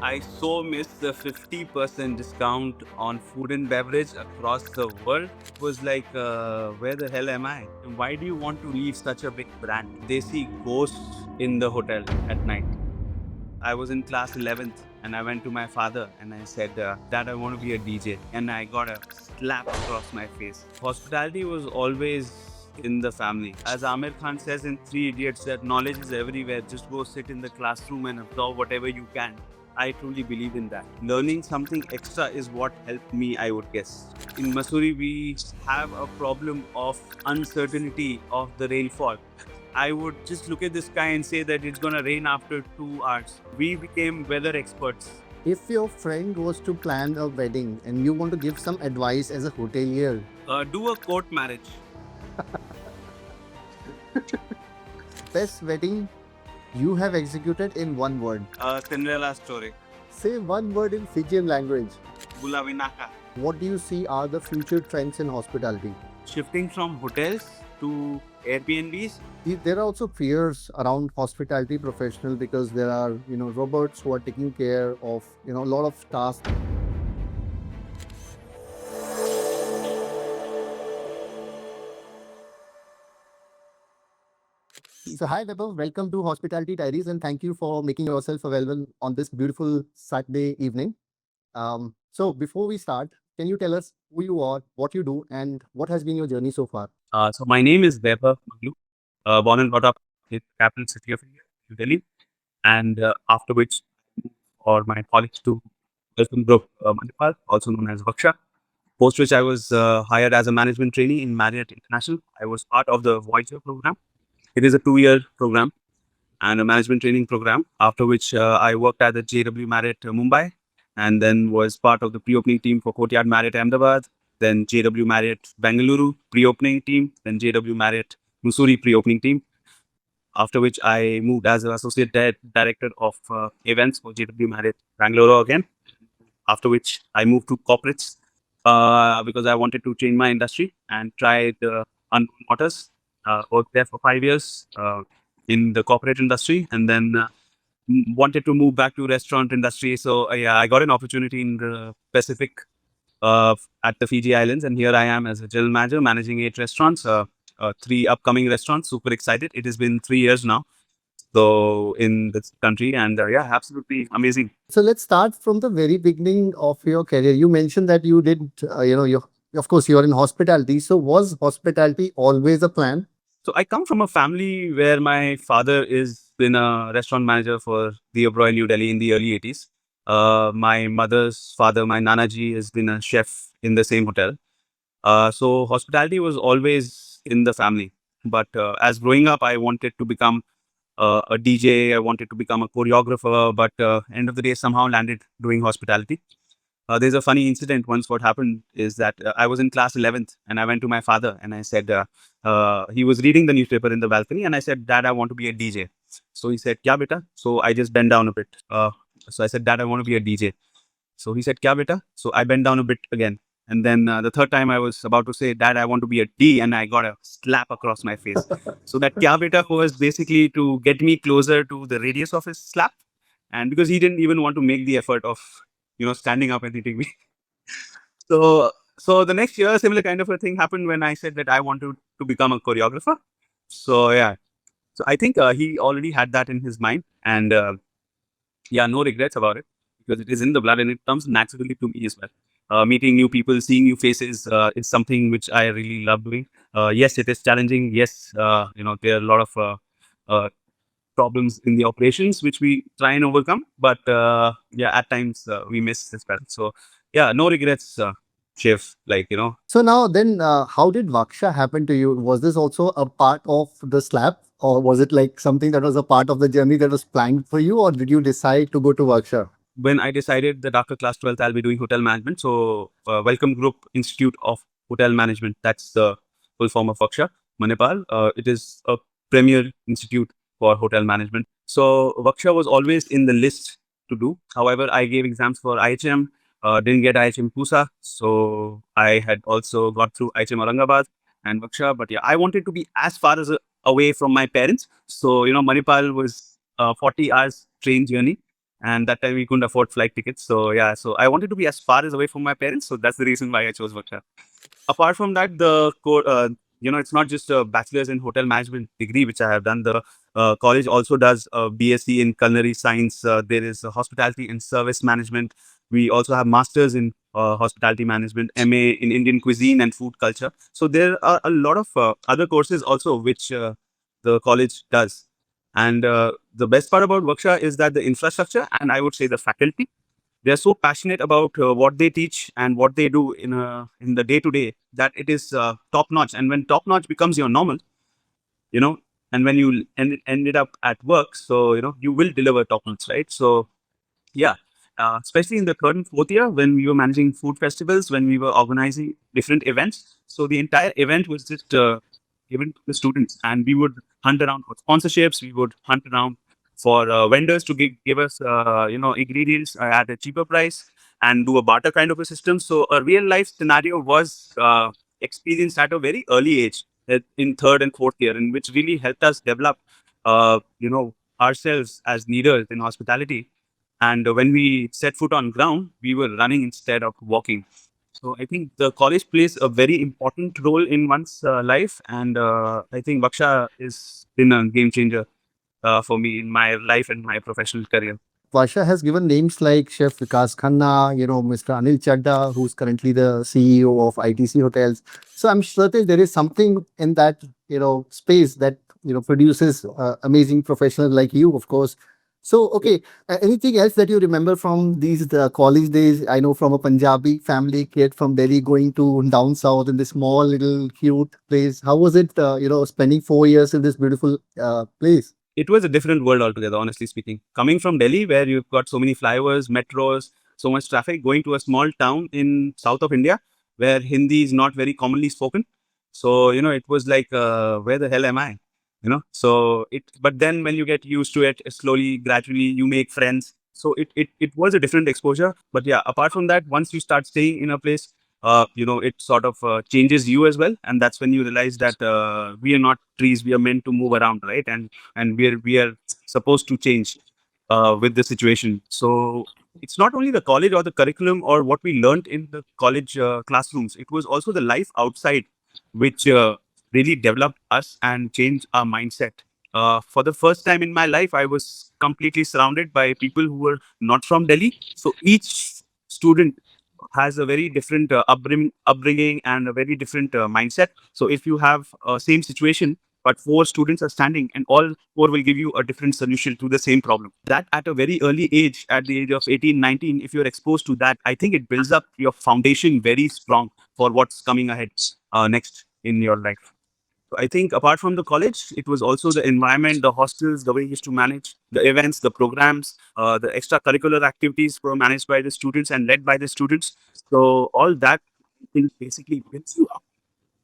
I so miss the 50% discount on food and beverage across the world. It was like, where the hell am I? And why do you want to leave such a big brand? They see ghosts in the hotel at night. I was in class 11th and I went to my father and I said, Dad, I want to be a DJ. And I got a slap across my face. Hospitality was always in the family. As Amir Khan says in Three Idiots, that knowledge is everywhere. Just go sit in the classroom and absorb whatever you can. I truly believe in that. Learning something extra is what helped me, I would guess. In Mussoorie, we have a problem of uncertainty of the rainfall. I would just look at the sky and say that it's gonna rain after 2 hours. We became weather experts. If your friend was to plan a wedding and you want to give some advice as a hotelier, Do a court marriage. best wedding you have executed in one word. Cinderella story. Say one word in Fijian language. Bulavinaka. What do you see are the future trends in hospitality? Shifting from hotels to Airbnbs. There are also fears around hospitality professional because there are, robots who are taking care of, a lot of tasks. So hi Vaibhav, welcome to Hospitality Diaries and thank you for making yourself available on this beautiful Saturday evening. So before we start, can you tell us who you are, what you do, and what has been your journey so far? So my name is Vaibhav Manglu. Born and brought up in the capital city of India, New Delhi. And after which, for my college to Welcome Group Manipal, also known as WGSHA. Post which I was hired as a management trainee in Marriott International. I was part of the Voyager program. It is a 2-year program and a management training program. After which I worked at the JW Marriott Mumbai, and then was part of the pre-opening team for Courtyard Marriott Ahmedabad, then JW Marriott Bengaluru pre-opening team, then JW Marriott Mussoorie pre-opening team. After which I moved as an associate director of events for JW Marriott Bangalore again. After which I moved to corporates because I wanted to change my industry and try the unknown waters. Worked there for 5 years in the corporate industry, and then wanted to move back to restaurant industry. So yeah, I got an opportunity in the Pacific at the Fiji Islands, and here I am as a general manager managing 8 restaurants, 3 upcoming restaurants. Super excited! It has been 3 years now, so in this country, and yeah, absolutely amazing. So let's start from the very beginning of your career. You mentioned that you did, of course, you're in hospitality. So was hospitality always a plan? So I come from a family where my father is been a restaurant manager for the Oberoi New Delhi in the early 80s. My mother's father, my Nanaji, has been a chef in the same hotel. So hospitality was always in the family. But as growing up, I wanted to become a DJ. I wanted to become a choreographer. But end of the day, somehow landed doing hospitality. There's a funny incident once. What happened is that I was in class 11th and I went to my father and I said, he was reading the newspaper in the balcony and I said, Dad, I want to be a DJ. So he said, Kya beta? So I just bent down a bit. So I said, Dad, I want to be a DJ. So he said, Kya beta? So I bent down a bit again. And then the third time I was about to say, Dad, I want to be a D, and I got a slap across my face. So that Kya beta was basically to get me closer to the radius of his slap. And because he didn't even want to make the effort of, standing up and hitting me. So the next year, similar kind of a thing happened when I said that I wanted to become a choreographer. So yeah, so I think he already had that in his mind, and yeah, no regrets about it because it is in the blood and it comes naturally to me as well. Meeting new people, seeing new faces is something which I really love doing. Yes, it is challenging. Yes, there are a lot of problems in the operations which we try and overcome, but yeah, at times we miss as well. So yeah, no regrets, Shiv. So now then, how did Vaksha happen to you? Was this also a part of the slap, or was it like something that was a part of the journey that was planned for you, or did you decide to go to Vaksha? When I decided that after class 12th I'll be doing hotel management, so Welcome Group Institute of Hotel Management, that's the full form of Vaksha Manipal. It is a premier institute for hotel management. So Vaksha was always in the list to do. However, I gave exams for IHM, didn't get IHM Pusa, so I had also got through IHM Aurangabad and Vaksha. But yeah, I wanted to be as far as away from my parents. So Manipal was 40 hours train journey. and that time we couldn't afford flight tickets. So yeah, so I wanted to be as far as away from my parents. So that's the reason why I chose Vaksha. Apart from that, it's not just a bachelor's in hotel management degree which I have done. The college also does a BSc in culinary science. There is a hospitality and service management. We also have masters in hospitality management, MA in Indian cuisine and food culture. So there are a lot of other courses also which the college does. And the best part about Vaksha is that the infrastructure, and I would say the faculty, they're so passionate about what they teach and what they do in the day to day, that it is top notch. And when top notch becomes your normal, you know, and when you ended up at work, so you will deliver top notch, right? So yeah, especially in the third and fourth year when we were managing food festivals, when we were organizing different events. So the entire event was just given to the students, and we would hunt around for sponsorships. We would hunt around for vendors to give us, ingredients at a cheaper price and do a barter kind of a system. So a real life scenario was experienced at a very early age in third and fourth year, and which really helped us develop, ourselves as leaders in hospitality. And when we set foot on ground, we were running instead of walking. So I think the college plays a very important role in one's life, and I think Vaksha is been a game changer for me in my life and my professional career. Varsha has given names like Chef Vikas Khanna, Mr. Anil Chadda, who's currently the CEO of ITC Hotels. So I'm certain there is something in that, space that, produces amazing professionals like you, of course. So, okay, anything else that you remember from these college days? I know from a Punjabi family kid from Delhi going to down south in this small little cute place. How was it, spending 4 years in this beautiful place? It was a different world altogether, honestly speaking. Coming from Delhi, where you've got so many flyovers, metros, so much traffic, going to a small town in south of India where Hindi is not very commonly spoken. So, it was like, where the hell am I? But then when you get used to it, slowly, gradually, you make friends. So it was a different exposure. But yeah, apart from that, once you start staying in a place, it sort of changes you as well. And that's when you realize that we are not trees, we are meant to move around, right? And we are supposed to change with the situation. So it's not only the college or the curriculum or what we learned in the college classrooms. It was also the life outside which really developed us and changed our mindset. For the first time in my life, I was completely surrounded by people who were not from Delhi. So each student has a very different upbringing and a very different mindset. So if you have same situation, but four students are standing and all four will give you a different solution to the same problem. That at a very early age, at the age of 18, 19, if you're exposed to that, I think it builds up your foundation very strong for what's coming ahead next in your life. So I think apart from the college, it was also the environment, the hostels, the way you used to manage the events, the programs, the extracurricular activities were managed by the students and led by the students. So all that things basically builds you up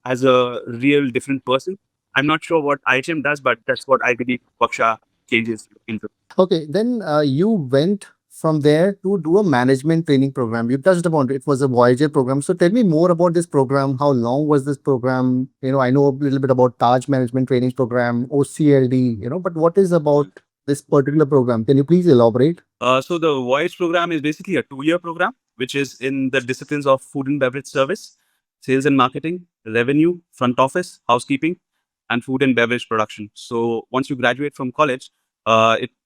as a real different person. I'm not sure what IHM does, but that's what I believe Baksha changes into. Okay, then you went from there to do a management training program. You touched upon it. It was a Voyager program. So tell me more about this program. How long was this program? I know a little bit about Taj Management Training Program, OCLD, but what is about this particular program? Can you please elaborate? So the Voyage program is basically a 2-year program, which is in the disciplines of food and beverage service, sales and marketing, revenue, front office, housekeeping, and food and beverage production. So once you graduate from college,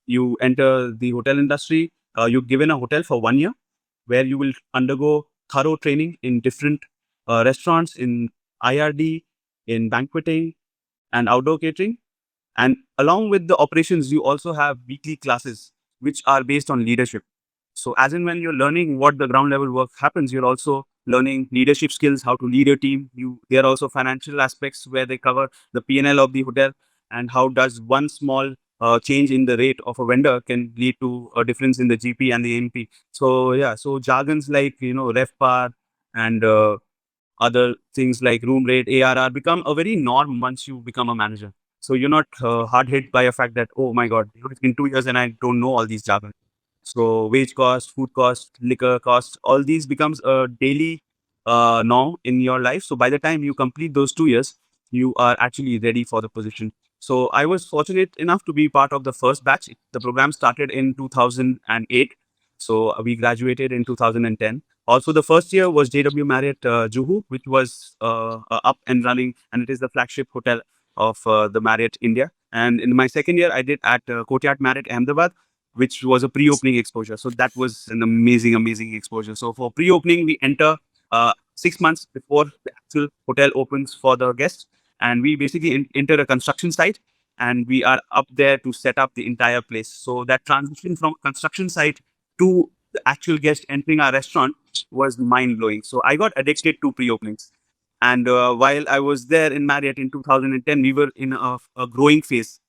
you enter the hotel industry. You're given a hotel for 1 year, where you will undergo thorough training in different restaurants, in IRD, in banqueting, and outdoor catering. And along with the operations, you also have weekly classes which are based on leadership. So as in when you're learning what the ground level work happens, you're also learning leadership skills, how to lead a team. There are also financial aspects where they cover the P&L of the hotel, and how does one small change in the rate of a vendor can lead to a difference in the GP and the MP. So yeah, so jargons like RevPAR and other things like room rate, ARR become a very norm once you become a manager. So you're not hard hit by a fact that, oh my God, it's been 2 years and I don't know all these jargon. So wage cost, food cost, liquor cost, all these becomes a daily norm in your life. So by the time you complete those 2 years, you are actually ready for the position. So I was fortunate enough to be part of the first batch. The program started in 2008. So we graduated in 2010. Also, the first year was JW Marriott Juhu, which was up and running, and it is the flagship hotel of the Marriott India. And in my second year, I did at Courtyard Marriott Ahmedabad, which was a pre-opening exposure. So that was an amazing exposure. So for pre-opening, we enter 6 months before the actual hotel opens for the guests, and we basically enter a construction site, and we are up there to set up the entire place. So that transition from construction site to the actual guest entering our restaurant was mind blowing. So I got addicted to pre-openings. And while I was there in Marriott in 2010, we were in a growing phase.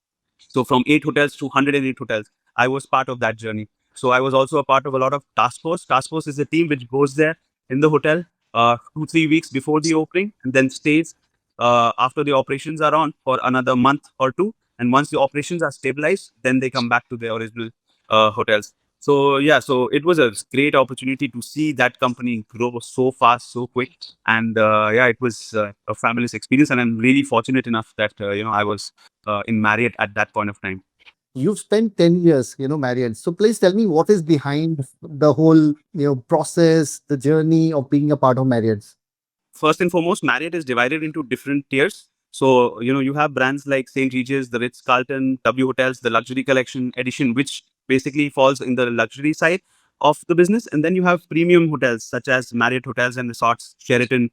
So from 8 hotels to 108 hotels, I was part of that journey. So I was also a part of a lot of task force. Task force is a team which goes there in the hotel 2 3 weeks before the opening, and then stays after the operations are on for another month or two. And once the operations are stabilized, then they come back to their original hotels. So yeah, so it was a great opportunity to see that company grow so fast, so quick, and yeah, it was a fabulous experience. And I'm really fortunate enough that I was in Marriott at that point of time. You've spent 10 years, Marriott. So please tell me what is behind the whole, process, the journey of being a part of Marriott. First and foremost, Marriott is divided into different tiers. So, you have brands like St. Regis, the Ritz Carlton, W Hotels, the Luxury Collection Edition, which basically falls in the luxury side of the business. And then you have premium hotels such as Marriott Hotels and Resorts, Sheraton,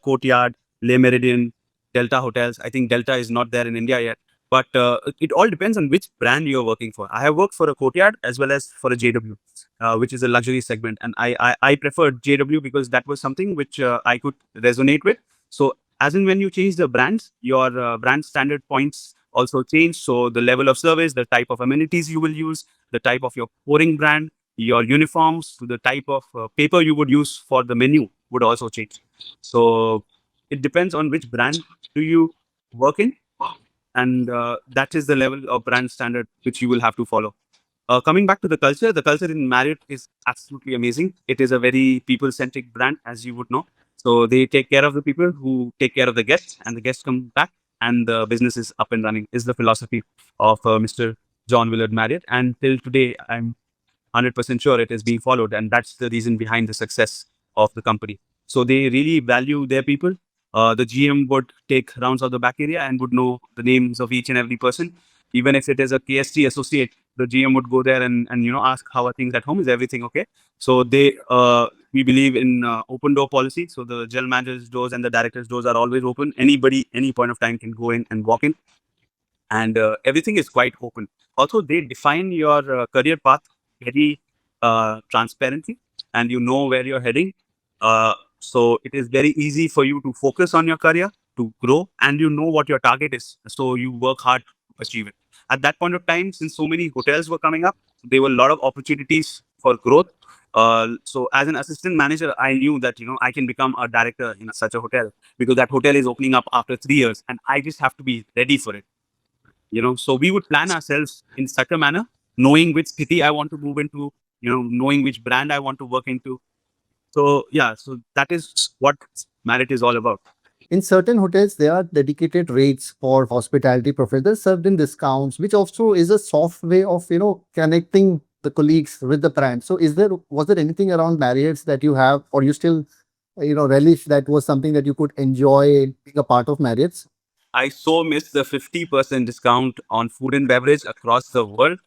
Courtyard, Le Méridien, Delta Hotels. I think Delta is not there in India yet. But it all depends on which brand you're working for. I have worked for a Courtyard as well as for a JW, which is a luxury segment. And I preferred JW because that was something which I could resonate with. So as in when you change the brands, your brand standard points also change. So the level of service, the type of amenities you will use, the type of your pouring brand, your uniforms, to the type of paper you would use for the menu would also change. So it depends on which brand do you work in, and that is the level of brand standard which you will have to follow. Coming back to the culture in Marriott is absolutely amazing. It is a very people-centric brand, as you would know. So they take care of the people who take care of the guests, and the guests come back, and the business is up and running. Is the philosophy of Mr. John Willard Marriott, and till today, I'm 100% sure it is being followed, and that's the reason behind the success of the company. So they really value their people. The GM would take rounds of the back area and would know the names of each and every person. Even if it is a KST associate, the GM would go there and ask how are things at home, is everything okay? So we believe in open door policy. So the general manager's doors and the director's doors are always open. Anybody, any point of time can go in and walk in, and everything is quite open. Also, they define your career path very transparently, and you know where you're heading. So it is very easy for you to focus on your career, to grow, and you know what your target is. So you work hard to achieve it. At that point of time, since so many hotels were coming up, there were a lot of opportunities for growth. So as an assistant manager, I knew that I can become a director in such a hotel, because that hotel is opening up after 3 years, and I just have to be ready for it. So we would plan ourselves in such a manner, knowing which city I want to move into, knowing which brand I want to work into. So yeah, so that is what Marriott is all about. In certain hotels, there are dedicated rates for hospitality professionals served in discounts, which also is a soft way of connecting the colleagues with the brand. So, was there anything around Marriott's that you have, or you still relish that was something that you could enjoy being a part of Marriott's? I so miss the 50% discount on food and beverage across the world.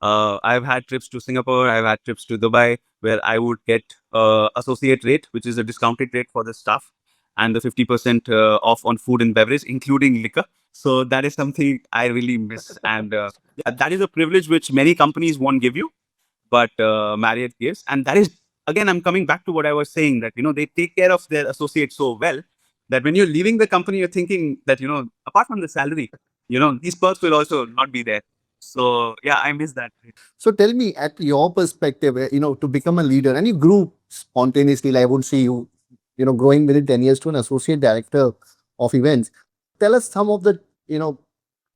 I've had trips to Singapore, I've had trips to Dubai, where I would get associate rate, which is a discounted rate for the staff, and the 50% off on food and beverage, including liquor. So that is something I really miss. And yeah, that is a privilege which many companies won't give you, but Marriott gives. And that is, again, I'm coming back to what I was saying, that, they take care of their associates so well that when you're leaving the company, you're thinking that, apart from the salary, these perks will also not be there. So yeah, I miss that. So tell me, at your perspective, to become a leader, and you grew spontaneously, like I would see you, growing within 10 years to an associate director of events. Tell us some of the,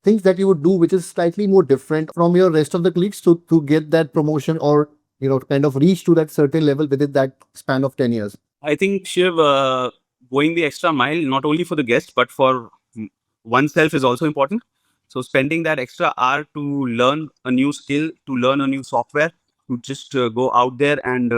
things that you would do, which is slightly more different from your rest of the colleagues to get that promotion, or, to kind of reach to that certain level within that span of 10 years. I think, Shiv, going the extra mile, not only for the guest, but for oneself is also important. So spending that extra hour to learn a new skill, to learn a new software, to just go out there and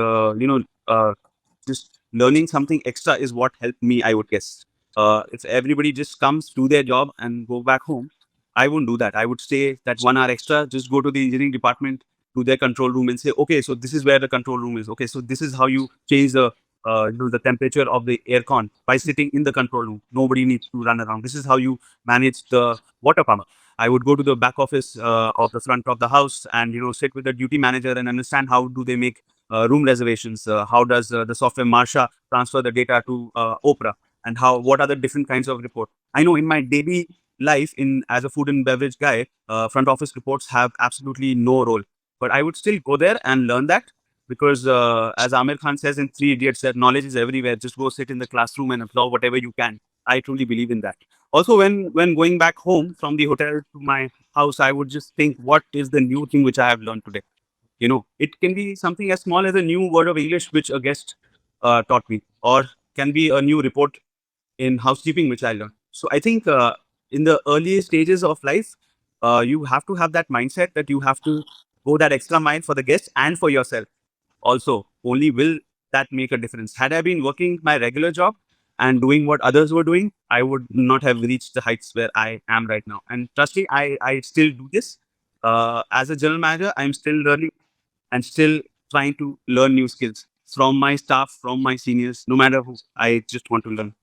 just learning something extra is what helped me, I would guess. If everybody just comes, do their job, and go back home, I wouldn't do that. I would stay that 1 hour extra, just go to the engineering department, to their control room, and say, okay, so this is where the control room is. Okay, so this is how you change the temperature of the aircon by sitting in the control room. Nobody needs to run around. This is how you manage the water pump. I would go to the back office of the front of the house and sit with the duty manager and understand how do they make room reservations. How does the software Marsha transfer the data to Opera, and how what are the different kinds of report. I know in my daily life in as a food and beverage guy, front office reports have absolutely no role. But I would still go there and learn that because, as Amir Khan says in Three Idiots, that knowledge is everywhere. Just go sit in the classroom and absorb whatever you can. I truly believe in that. Also, when going back home from the hotel to my house, I would just think, what is the new thing which I have learned today? It can be something as small as a new word of English which a guest taught me, or can be a new report in housekeeping which I learned. So I think in the early stages of life, you have to have that mindset that you have to go that extra mile for the guests and for yourself. Also, only will that make a difference. Had I been working my regular job and doing what others were doing, I would not have reached the heights where I am right now. And trust me, I still do this. As a general manager, I'm still learning and still trying to learn new skills from my staff, from my seniors, no matter who. I just want to learn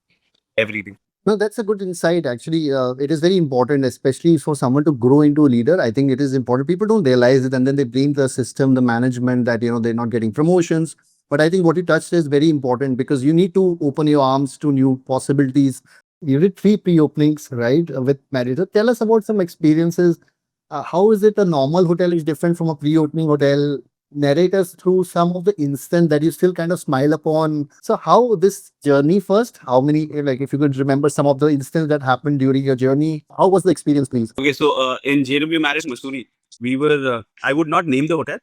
everything. No, that's a good insight. Actually, it is very important, especially for someone to grow into a leader. I think it is important. People don't realize it, and then they blame the system, the management, that they're not getting promotions. But I think what you touched is very important because you need to open your arms to new possibilities. You did three pre-openings, right, with Marriott. So tell us about some experiences. How is it a normal hotel is different from a pre-opening hotel? Narrate us through some of the instant that you still kind of smile upon. So how this journey first? How many, like, if you could remember some of the instances that happened during your journey, how was the experience, please? Okay, so in JW Marriott Mussoorie, we were, I would not name the hotel,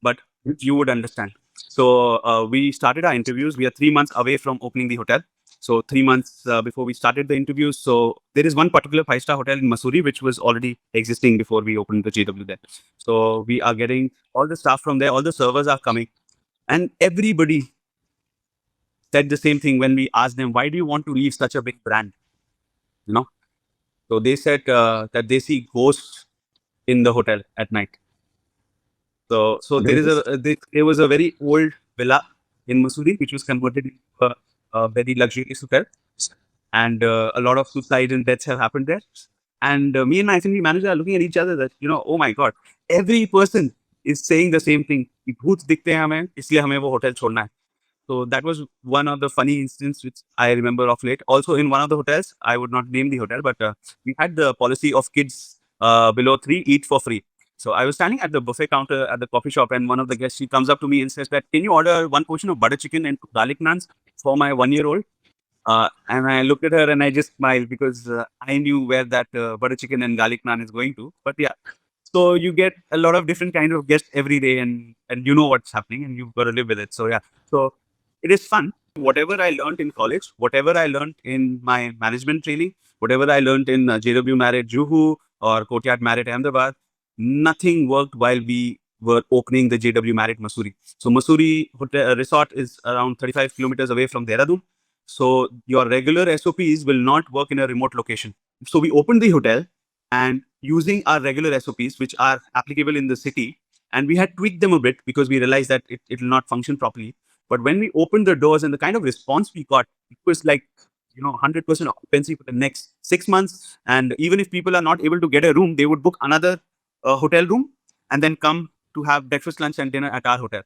but you would understand. So we started our interviews. We are 3 months away from opening the hotel. So 3 months before we started the interviews. So there is one particular five-star hotel in Mussoorie which was already existing before we opened the JW there. So we are getting all the staff from there. All the servers are coming, and everybody said the same thing when we asked them, "Why do you want to leave such a big brand?" You know. So they said that they see ghosts in the hotel at night. So there is there was a very old villa in Mussoorie which was converted into a very luxurious hotel, and a lot of suicides and deaths have happened there. And me and my F&B manager are looking at each other that oh my god, every person is saying the same thing. कि भूत दिखते हैं हमें, इसलिए हमें वो hotel छोड़ना है. So that was one of the funny instances which I remember of late. Also, in one of the hotels, I would not name the hotel, but we had the policy of kids below 3 eat for free. So I was standing at the buffet counter at the coffee shop, and one of the guests, she comes up to me and says that, "Can you order one portion of butter chicken and garlic naans for my 1-year-old?" And I looked at her and I just smiled because I knew where that butter chicken and garlic naan is going to. But yeah, so you get a lot of different kinds of guests every day, and you know what's happening, and you've got to live with it. So yeah, so it is fun. Whatever I learned in college, whatever I learned in my management training, whatever I learned in JW Marriott Juhu or Courtyard Marriott Ahmedabad, nothing worked while we were opening the JW Marriott Mussoorie. So Mussoorie Hotel Resort is around 35 kilometers away from Dehradun. So your regular SOPs will not work in a remote location. So we opened the hotel and using our regular SOPs, which are applicable in the city, and we had tweaked them a bit because we realized that it will not function properly. But when we opened the doors and the kind of response we got, it was like 100% occupancy for the next 6 months. And even if people are not able to get a room, they would book another hotel room and then come to have breakfast, lunch, and dinner at our hotel.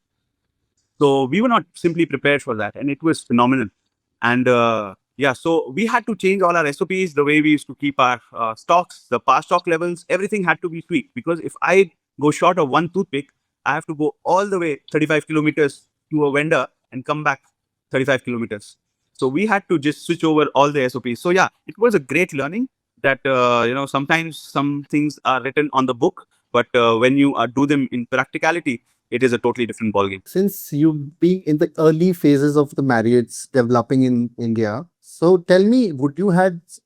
So we were not simply prepared for that, and it was phenomenal. And yeah, so we had to change all our SOPs, the way we used to keep our stocks, the past stock levels, everything had to be tweaked. Because if I go short of one toothpick, I have to go all the way 35 kilometers to a vendor and come back 35 kilometers. So we had to just switch over all the SOPs. So yeah, it was a great learning that sometimes some things are written on the book, but when you do them in practicality, it is a totally different ballgame. Since you being in the early phases of the Marriott's developing in India, so tell me, would you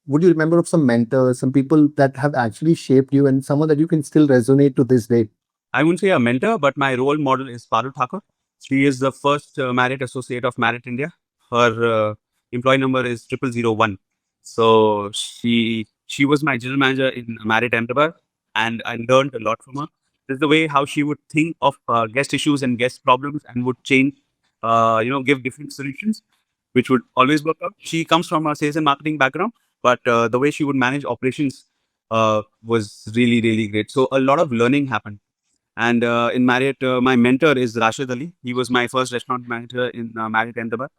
remember of some mentors, some people that have actually shaped you, and someone that you can still resonate to this day? I wouldn't say a mentor, but my role model is Parul Thakur. She is the first Marriott associate of Marriott India. Her employee number is 0001. So she was my general manager in Marriott Ahmedabad, and I learned a lot from her. This is the way how she would think of guest issues and guest problems and would change, give different solutions, which would always work out. She comes from a sales and marketing background, but the way she would manage operations was really, really great. So a lot of learning happened. And in Marriott, my mentor is Rashid Ali. He was my first restaurant manager in Marriott Ahmedabad.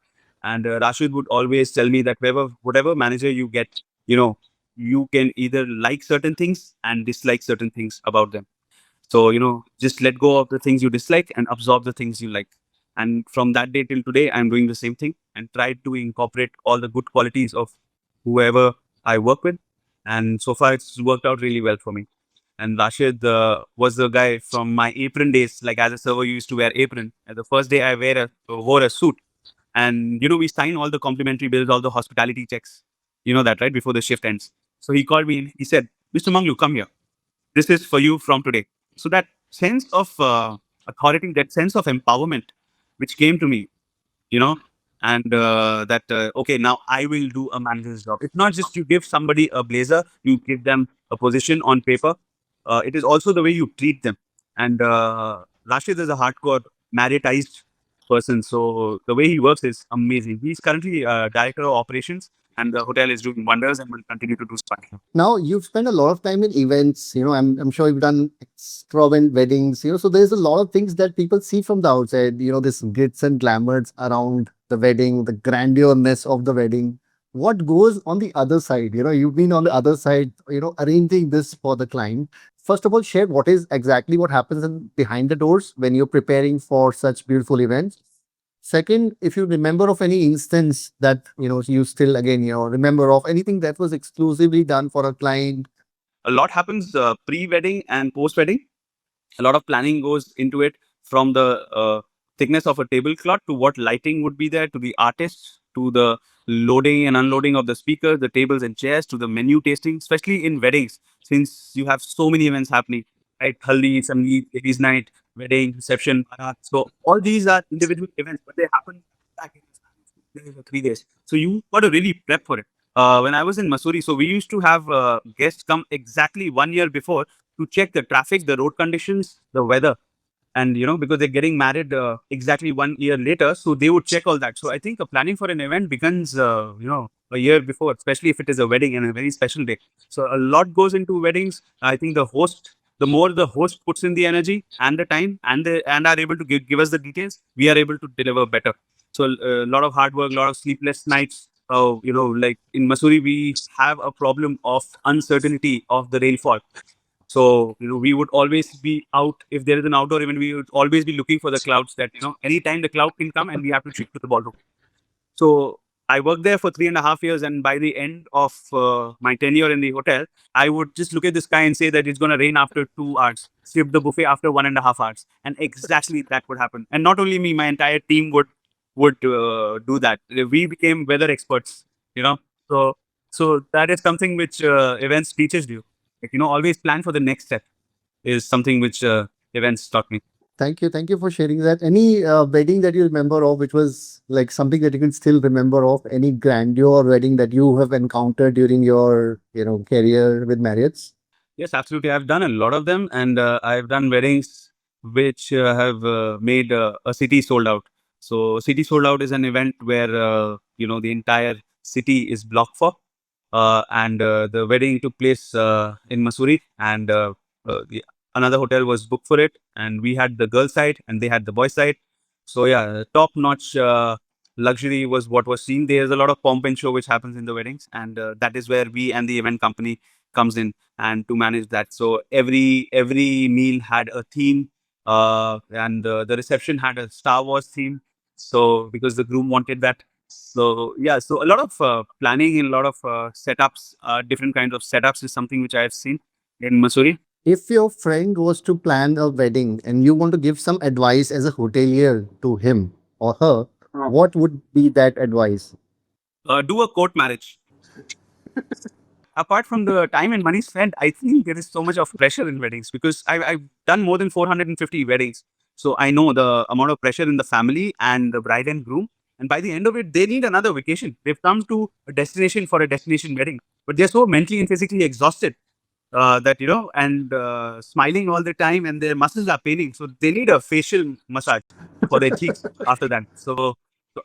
And Rashid would always tell me that whatever manager you get, you know, you can either like certain things and dislike certain things about them. So, just let go of the things you dislike and absorb the things you like. And from that day till today, I'm doing the same thing and try to incorporate all the good qualities of whoever I work with. And so far, it's worked out really well for me. And Rashid was the guy from my apron days. Like as a server, you used to wear apron. And the first day I wore a suit. And we sign all the complimentary bills, all the hospitality checks. You know that, right? Before the shift ends. So he called me and he said, "Mr. Manglu, come here. This is for you from today." So that sense of authority, that sense of empowerment, which came to me, you know, and that okay, now I will do a manager's job. It's not just you give somebody a blazer, you give them a position on paper. It is also the way you treat them. And Rashid is a hardcore Marriotized person, so the way he works is amazing. He's currently director of operations, and the hotel is doing wonders and will continue to do so. Now, you've spent a lot of time in events. I'm sure you've done extravagant weddings. So there's a lot of things that people see from the outside. This glitz and glamours around the wedding, the grandiousness of the wedding. What goes on the other side? You've been on the other side. Arranging this for the client. First of all, share what happens behind the doors when you're preparing for such beautiful events. Second, if you remember of any instance that you still again remember of anything that was exclusively done for a client. A lot happens pre-wedding and post-wedding. A lot of planning goes into it, from the thickness of a tablecloth to what lighting would be there, to the artists, to the loading and unloading of the speakers, the tables and chairs, to the menu tasting, especially in weddings, since you have so many events happening, right? Haldi, Sangeet, ladies' night, wedding, reception, barat. So all these are individual events, but they happen back in 2 days or 3 days. So you got to really prep for it. When I was in Mussoorie, so we used to have guests come exactly 1 year before to check the traffic, the road conditions, the weather. And because they're getting married exactly 1 year later, so they would check all that. So I think planning for an event begins, a year before, especially if it is a wedding and a very special day. So a lot goes into weddings. I think the more the host puts in the energy and the time and are able to give us the details, we are able to deliver better. So a lot of hard work, a lot of sleepless nights. Like in Mussoorie, we have a problem of uncertainty of the rainfall. So, we would always be out. If there is an outdoor event, we would always be looking for the clouds, that, anytime the cloud can come and we have to shift to the ballroom. So I worked there for 3.5 years, and by the end of my tenure in the hotel, I would just look at the sky and say that it's going to rain after 2 hours, skip the buffet after 1.5 hours, and exactly that would happen. And not only me, my entire team would do that. We became weather experts, you know. So that is something which events teaches you. Like, always plan for the next step is something which events taught me. Thank you for sharing that. Any wedding that you remember of, which was like something that you can still remember of? Any grandeur wedding that you have encountered during your career with Marriott's? Yes, absolutely. I've done a lot of them, and I've done weddings which have made a city sold out. So, city sold out is an event where the entire city is blocked for, and the wedding took place in Mussoorie, and another hotel was booked for it, and we had the girl side, and they had the boy side. So yeah, top notch luxury was what was seen. There's a lot of pomp and show which happens in the weddings, and that is where we and the event company comes in and to manage that. So every meal had a theme, and the reception had a Star Wars theme. So because the groom wanted that. So yeah, so a lot of planning and a lot of setups, different kinds of setups is something which I have seen in Mussoorie. If your friend was to plan a wedding and you want to give some advice as a hotelier to him or her, what would be that advice? Do a court marriage. Apart from the time and money spent, I think there is so much of pressure in weddings because I've done more than 450 weddings. So I know the amount of pressure in the family and the bride and groom. And by the end of it, they need another vacation. They've come to a destination for a destination wedding, but they're so mentally and physically exhausted that, and smiling all the time, and their muscles are paining. So they need a facial massage for their cheeks after that. So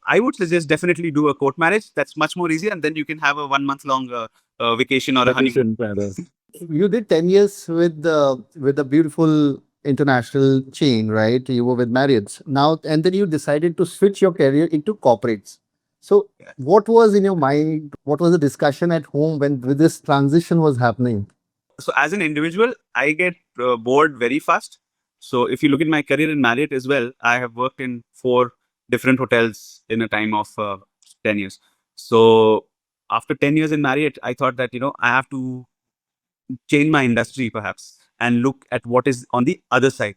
I would suggest definitely do a court marriage. That's much more easier, and then you can have a 1 month long vacation or a honeymoon. Vacation rather. You did 10 years with the beautiful international chain, right? You were with Marriott. Now and then you decided to switch your career into corporates. So what was in your mind? What was the discussion at home when this transition was happening? So as an individual, I get bored very fast. So if you look at my career in Marriott as well, I have worked in four different hotels in a time of 10 years. So after 10 years in Marriott, I thought that, I have to change my industry perhaps and look at what is on the other side.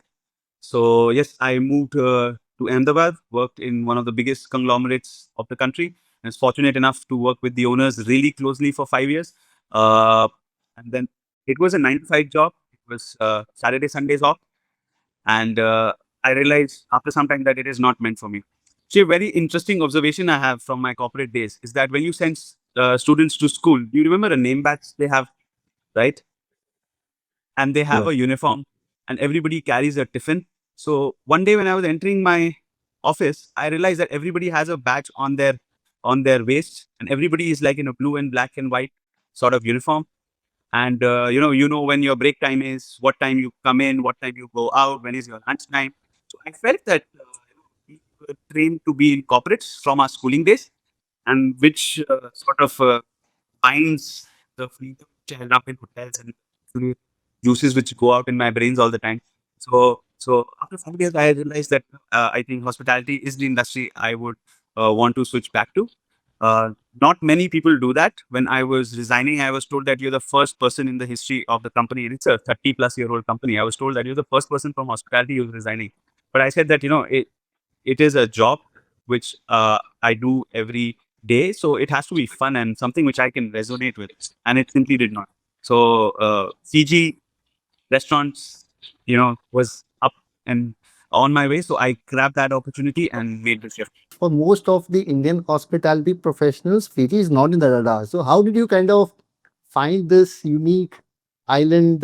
So yes, I moved to Ahmedabad, worked in one of the biggest conglomerates of the country, and was fortunate enough to work with the owners really closely for 5 years. Uh, and then it was a 9 to 5 job. It was Saturday, Sundays off, and I realized after some time that it is not meant for me. So a very interesting observation I have from my corporate days is that when you send students to school, do you remember a name badge they have, right? And they have Yeah. a uniform and everybody carries a tiffin. So one day when I was entering my office, I realized that everybody has a badge on their waist and everybody is like in a blue and black and white sort of uniform. And you know when your break time is, what time you come in, what time you go out, when is your lunch time. So I felt that we were trained to be in corporates from our schooling days, and which sort of binds the freedom which I held up in hotels and the juices which go out in my brains all the time. So after 5 years, I realized that I think hospitality is the industry I would want to switch back to. Uh, Not many people do that. When I was resigning, I was told that you're the first person in the history of the company, and it's a 30-plus-year-old company. I was told that you're the first person from hospitality who's resigning. But I said that it is a job which I do every day. So it has to be fun and something which I can resonate with. And it simply did not. So Fiji restaurants, was up and on my way. So I grabbed that opportunity and made the shift. For most of the Indian hospitality professionals, Fiji is not in the radar. So how did you kind of find this unique island,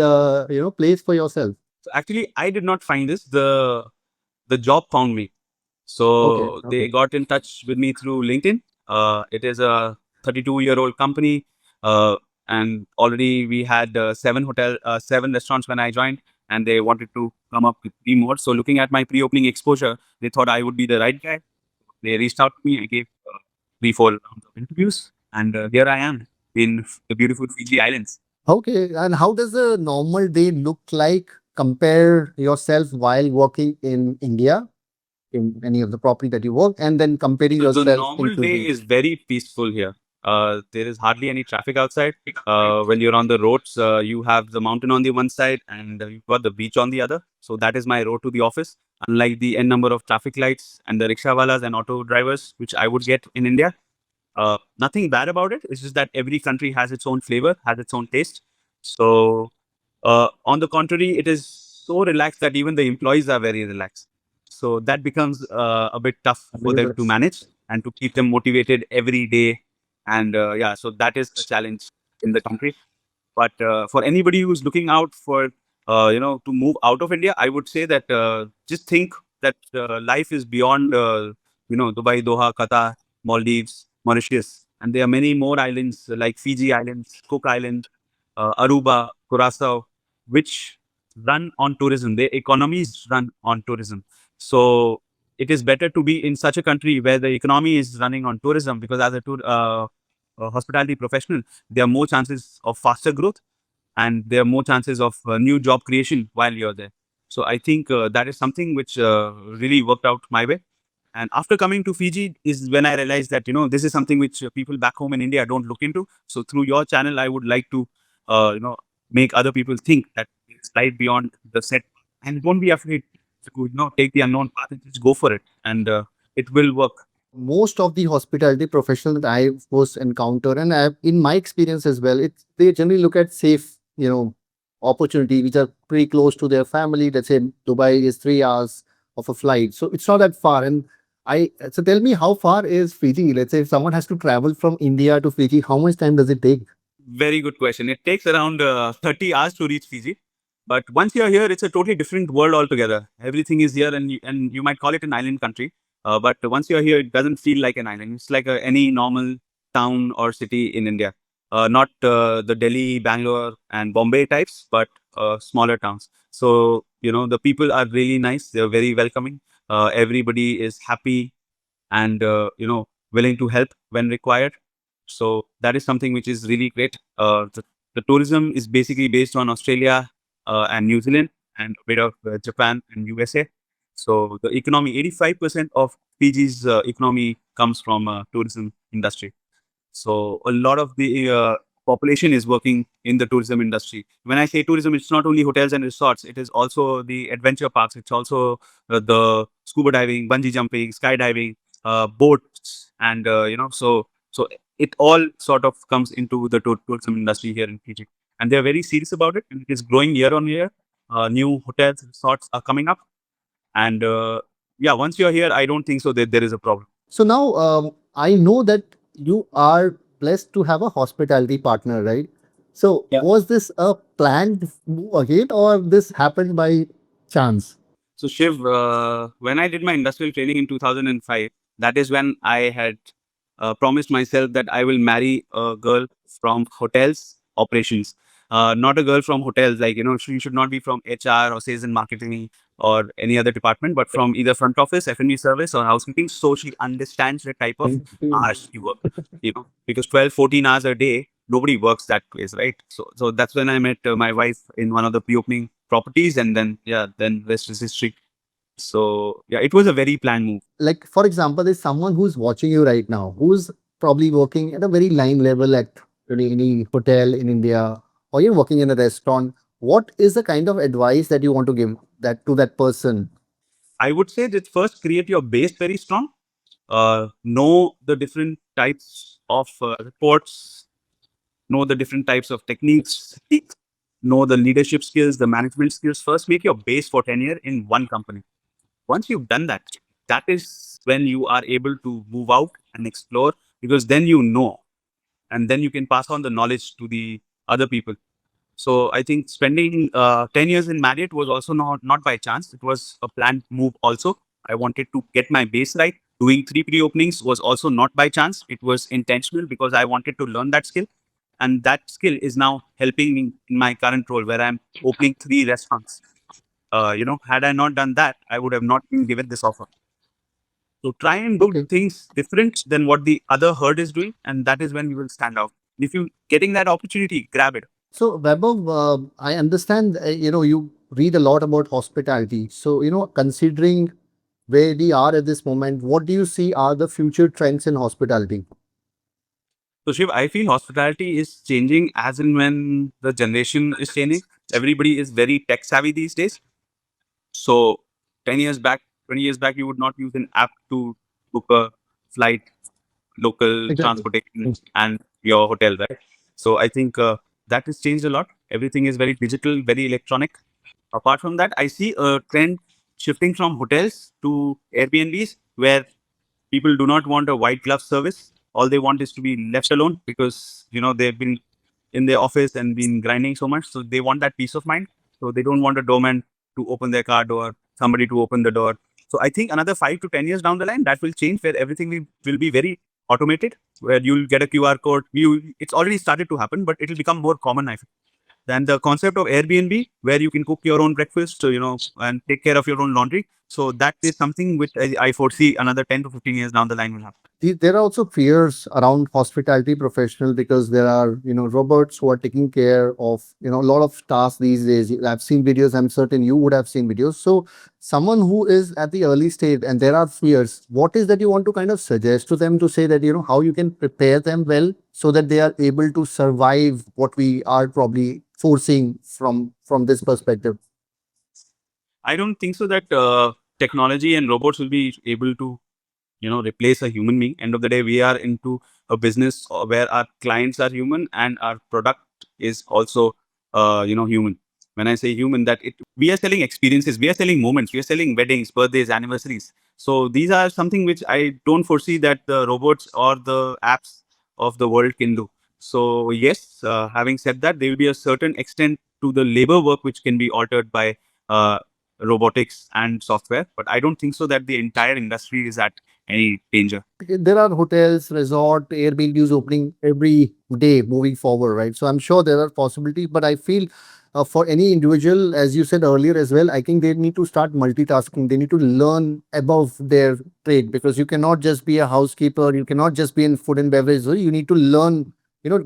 place for yourself? So actually, I did not find this. The job found me. Okay, So they okay. got in touch with me through LinkedIn. It is a 32-year-old company, uh, and already we had seven restaurants when I joined, and they wanted to come up with three more. So looking at my pre-opening exposure, they thought I would be the right guy. They reached out to me. I gave 3, 4 rounds of interviews, and here I am in the beautiful Fiji Islands. Okay, and how does a normal day look like? Compare yourself while working in India, in any of the property that you work, and then comparing So the yourself in normal day Fiji. is very peaceful here. There is hardly any traffic outside. When you're on the roads, you have the mountain on the one side and you've got the beach on the other. So that is my road to the office. Unlike the n number of traffic lights and the rickshawalas and auto drivers, which I would get in India, nothing bad about it. It's just that every country has its own flavor, has its own taste. So, on the contrary, it is so relaxed that even the employees are very relaxed. So that becomes a bit tough for them to manage and to keep them motivated every day. And yeah, so that is a challenge in the country. But for anybody who's looking out for, to move out of India, I would say that just think that life is beyond, Dubai, Doha, Qatar, Maldives, Mauritius, and there are many more islands like Fiji Islands, Cook Island, Aruba, Curacao, which run on tourism. Their economies run on tourism. So it is better to be in such a country where the economy is running on tourism because as a hospitality professional, there are more chances of faster growth and there are more chances of new job creation while you're there. So I think that is something which really worked out my way. And after coming to Fiji is when I realized that, this is something which people back home in India don't look into. So through your channel, I would like to, make other people think that slide beyond the set, and don't be afraid to take the unknown path and just go for it, and it will work. Most of the hospitality professionals that I was encounter, and in my experience as well, it's they generally look at safe, opportunity which are pretty close to their family. Let's say Dubai is 3 hours of a flight, so it's not that far. And so tell me, how far is Fiji? Let's say if someone has to travel from India to Fiji, how much time does it take? Very good question. It takes around 30 hours to reach Fiji. But once you're here, it's a totally different world altogether. Everything is here, and you might call it an island country. But once you're here, it doesn't feel like an island. It's like any normal town or city in India. Not the Delhi, Bangalore, and Bombay types, but smaller towns. So, the people are really nice. They're very welcoming. Everybody is happy and willing to help when required. So that is something which is really great. The tourism is basically based on Australia and New Zealand and a bit of Japan and USA. So the economy, 85% of Fiji's economy comes from tourism industry. So a lot of the population is working in the tourism industry. When I say tourism, it's not only hotels and resorts. It is also the adventure parks. It's also the scuba diving, bungee jumping, skydiving, boats, and so it all sort of comes into the tourism industry here in Fiji, and they are very serious about it, and it is growing year on year. New hotels, resorts are coming up, and yeah, once you're here, I don't think so that there is a problem. So now I know that you are blessed to have a hospitality partner, right? So Yeah. was this a planned move again, or this happened by chance? So Shiv, when I did my industrial training in 2005, that is when I had promised myself that I will marry a girl from hotels operations, not a girl from hotels. Like she should not be from HR or sales and marketing or any other department, but from either front office, F&B service, or housekeeping, so she understands the type of hours you work. Because 12, 14 hours a day, nobody works that place, right? So that's when I met my wife in one of the pre-opening properties, and then rest is history. So yeah, it was a very planned move. Like, for example, there's someone who's watching you right now, who's probably working at a very line level at any hotel in India, or you're working in a restaurant. What is the kind of advice that you want to give that to that person? I would say that first create your base very strong. Know the different types of reports, know the different types of techniques, know the leadership skills, the management skills. First, make your base for tenure in one company. Once you've done that, that is when you are able to move out and explore, because then and then you can pass on the knowledge to the other people. So I think spending 10 years in Marriott was also not by chance. It was a planned move also. I wanted to get my base right. Doing three pre-openings was also not by chance. It was intentional because I wanted to learn that skill. And that skill is now helping me in my current role where I'm opening three restaurants. Had I not done that, I would have not been given this offer. So try and do Okay. things different than what the other herd is doing, and that is when you will stand out. If you getting that opportunity, grab it. So, Vaibhav, I understand, you read a lot about hospitality. So, considering where we are at this moment, what do you see are the future trends in hospitality? So Shiv, I feel hospitality is changing as and when the generation is changing. Everybody is very tech savvy these days. So 10 years back, 20 years back, you would not use an app to book a flight, local Exactly. transportation, and your hotel, right? So I think that has changed a lot. Everything is very digital, very electronic. Apart from that, I see a trend shifting from hotels to Airbnbs, where people do not want a white glove service. All they want is to be left alone because they've been in their office and been grinding so much. So they want that peace of mind. So they don't want a doorman to open their car door, somebody to open the door. So I think another 5 to 10 years down the line, that will change where everything will be very automated, where you'll get a QR code. It's already started to happen, but it'll become more common, I feel. Then the concept of Airbnb, where you can cook your own breakfast, and take care of your own laundry. So that is something which I foresee another 10 to 15 years down the line will happen. There are also fears around hospitality professional because there are, robots who are taking care of, a lot of tasks these days. I've seen videos. I'm certain you would have seen videos. So someone who is at the early stage and there are fears, what is that you want to kind of suggest to them to say that, how you can prepare them well so that they are able to survive what we are probably foreseeing from this perspective? I don't think so that technology and robots will be able to replace a human being. End of the day, we are into a business where our clients are human and our product is also human. When I say human, that we are selling experiences, we are selling moments, we are selling weddings, birthdays, anniversaries. So these are something which I don't foresee that the robots or the apps of the world can do. So yes, having said that, there will be a certain extent to the labor work which can be altered by uh, robotics and software, but I don't think so that the entire industry is at any danger. There are hotels, resort, Airbnbs opening every day moving forward, right? So I'm sure there are possibilities, but I feel for any individual, as you said earlier as well, I think they need to start multitasking. They need to learn above their trade, because you cannot just be a housekeeper, you cannot just be in food and beverage. So you need to learn,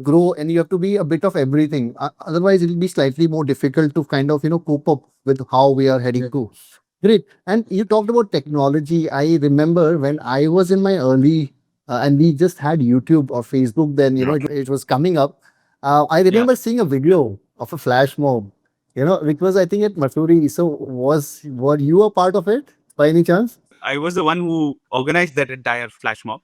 grow, and you have to be a bit of everything. Otherwise, it will be slightly more difficult to kind of, cope up with how we are heading to. Great. And you talked about technology. I remember when I was in my early, and we just had YouTube or Facebook then, it was coming up. I Yeah. remember seeing a video of a flash mob, because I think at Mussoorie. So were you a part of it by any chance? I was the one who organized that entire flash mob.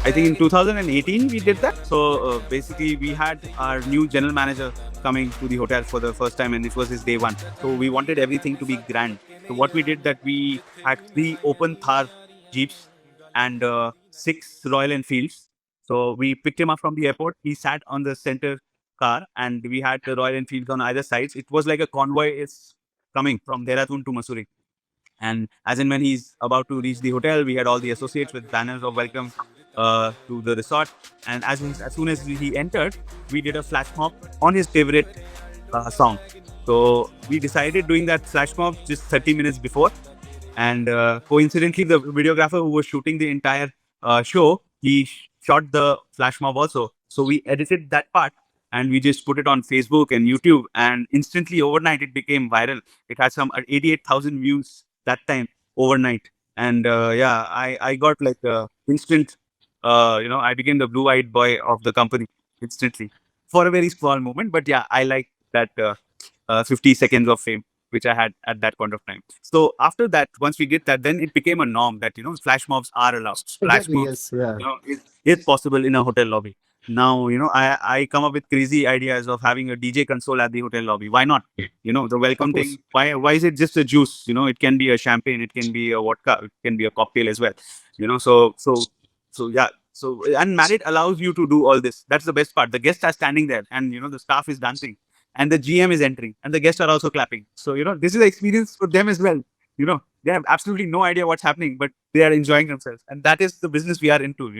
I think in 2018 we did that. So basically, we had our new general manager coming to the hotel for the first time, and it was his day one. So we wanted everything to be grand. So what we did, that we had 3 open Thar jeeps and 6 Royal Enfields. So we picked him up from the airport. He sat on the center car, and we had the Royal Enfields on either sides. It was like a convoy is coming from Dehradun to Mussoorie. And as and when he's about to reach the hotel, we had all the associates with banners of welcome to the resort. And as soon as he entered, we did a flash mob on his favorite song. So we decided doing that flash mob just 30 minutes before. And coincidentally, the videographer who was shooting the entire show, he shot the flash mob also. So we edited that part and we just put it on Facebook and YouTube. And instantly, overnight, it became viral. It had some 88,000 views that time overnight. And yeah, I got like instant, I became the blue-eyed boy of the company instantly for a very small moment. But yeah, I like that 50 seconds of fame which I had at that point of time. So after that, once we did that, then it became a norm that flash mobs are allowed. Flash Exactly. mobs, Yes. Yeah. is possible in a hotel lobby. Now I come up with crazy ideas of having a DJ console at the hotel lobby. Why not? The Of welcome course. thing. Why is it just a juice? It can be a champagne, it can be a vodka, it can be a cocktail as well. So yeah. So and Marriott allows you to do all this. That's the best part. The guests are standing there, and the staff is dancing and the GM is entering and the guests are also clapping. So, this is an experience for them as well. They have absolutely no idea what's happening, but they are enjoying themselves. And that is the business we are into.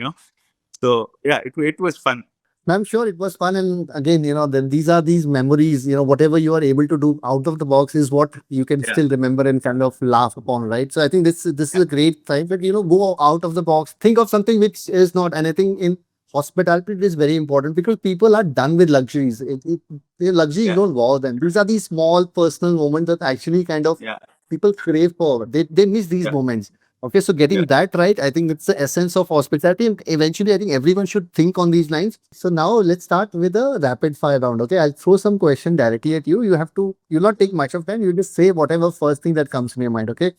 So, yeah, it was fun. I'm sure it was fun. And again, then these are these memories, whatever you are able to do out of the box is what you can Yeah. still remember and kind of laugh upon, right? So I think this is Yeah. a great time. But go out of the box, think of something which is not. And I think in hospitality it is very important, because people are done with luxuries. The luxuries Yeah. don't wow them. These are these small personal moments that actually kind of Yeah. people crave for. They miss these Yeah. moments. Okay, so Yeah. getting that right, I think it's the essence of hospitality. And eventually, I think everyone should think on these lines. So now let's start with a rapid fire round. Okay, I'll throw some question directly at you. You'll not take much of time. You just say whatever first thing that comes to your mind. Okay.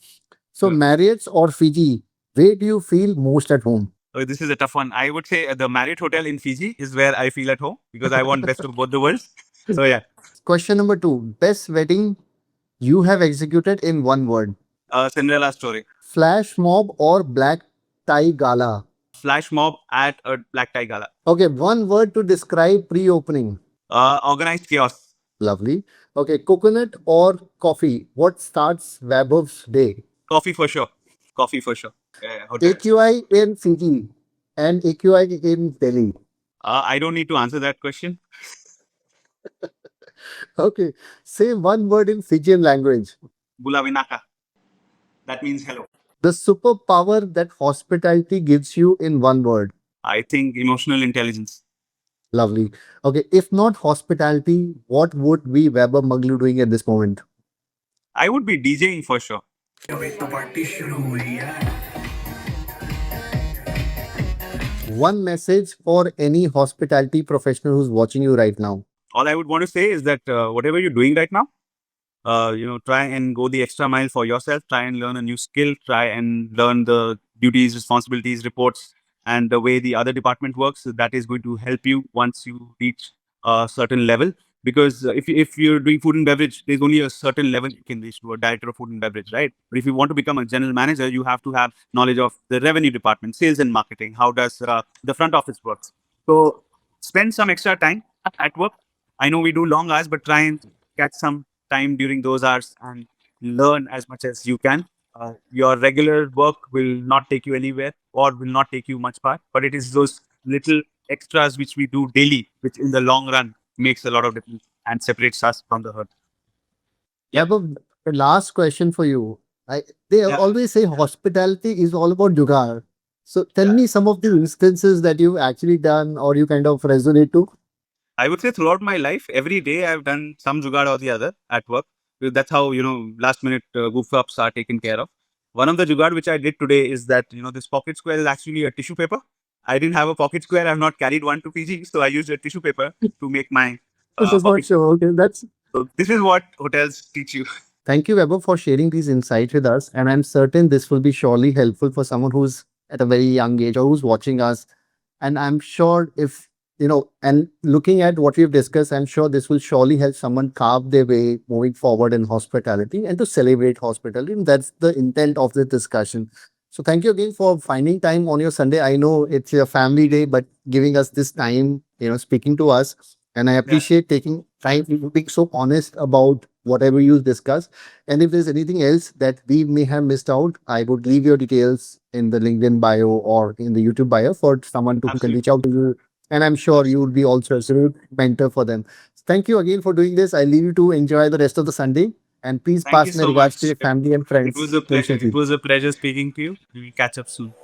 So Sure. Marriott's or Fiji, where do you feel most at home? Oh, this is a tough one. I would say the Marriott Hotel in Fiji is where I feel at home because I want best of both the worlds. So, yeah, Question number two, best wedding you have executed in one word. Cinderella story. Flash mob or black tie gala? Flash mob at a black tie gala. Okay, one word to describe pre-opening. Organized chaos. Lovely. Okay, coconut or coffee? What starts Vaibhav's day? Coffee for sure. Coffee for sure. Hotel. AQI in Fiji and AQI in Delhi. I don't need to answer that question. Okay, say one word in Fijian language. Bulavinaka. That means hello. The superpower that hospitality gives you in one word. I think emotional intelligence. Lovely. Okay, if not hospitality, what would be Vaibhav Manglu doing at this moment? I would be DJing for sure. One message for any hospitality professional who's watching you right now. All I would want to say is that whatever you're doing right now, try and go the extra mile for yourself. Try and learn a new skill. Try and learn the duties, responsibilities, reports, and the way the other department works. So that is going to help you once you reach a certain level. Because if you're doing food and beverage, there's only a certain level you can reach to a director of food and beverage, right? But if you want to become a general manager, you have to have knowledge of the revenue department, sales and marketing. How does the front office works? So spend some extra time at work. I know we do long hours, but try and catch some time during those hours and learn as much as you can. Your regular work will not take you anywhere or will not take you much far, but it is those little extras which we do daily, which in the long run makes a lot of difference and separates us from the herd. Yeah, Yep. but the last question for you. They Yeah. always say hospitality is all about jugaad. So tell Yeah. me some of the instances that you've actually done or you kind of resonate to. I would say throughout my life, every day I've done some jugaad or the other at work. Because that's how, last minute goof ups are taken care of. One of the jugaad which I did today is that, this pocket square is actually a tissue paper. I didn't have a pocket square. I've not carried one to Fiji. So I used a tissue paper to make my This is what pocket. show. Okay, that's So this is what hotels teach you. thank you, Weber, for sharing these insights with us. And I'm certain this will be surely helpful for someone who's at a very young age or who's watching us. And I'm sure if, and looking at what we've discussed, I'm sure this will surely help someone carve their way moving forward in hospitality and to celebrate hospitality. And that's the intent of the discussion. So thank you again for finding time on your Sunday. I know it's your family day, but giving us this time, speaking to us. And I Yeah. appreciate taking time to being so honest about whatever you discuss. And if there's anything else that we may have missed out, I would leave your details in the LinkedIn bio or in the YouTube bio for someone to who can Absolutely. reach out to you. And I'm sure you would be also a absolute mentor for them. Thank you again for doing this. I leave you to enjoy the rest of the Sunday. And please Thank you pass my so regards to much. your family and It was friends. a pleasure. It Patiently. was a pleasure speaking to you. We will catch up soon.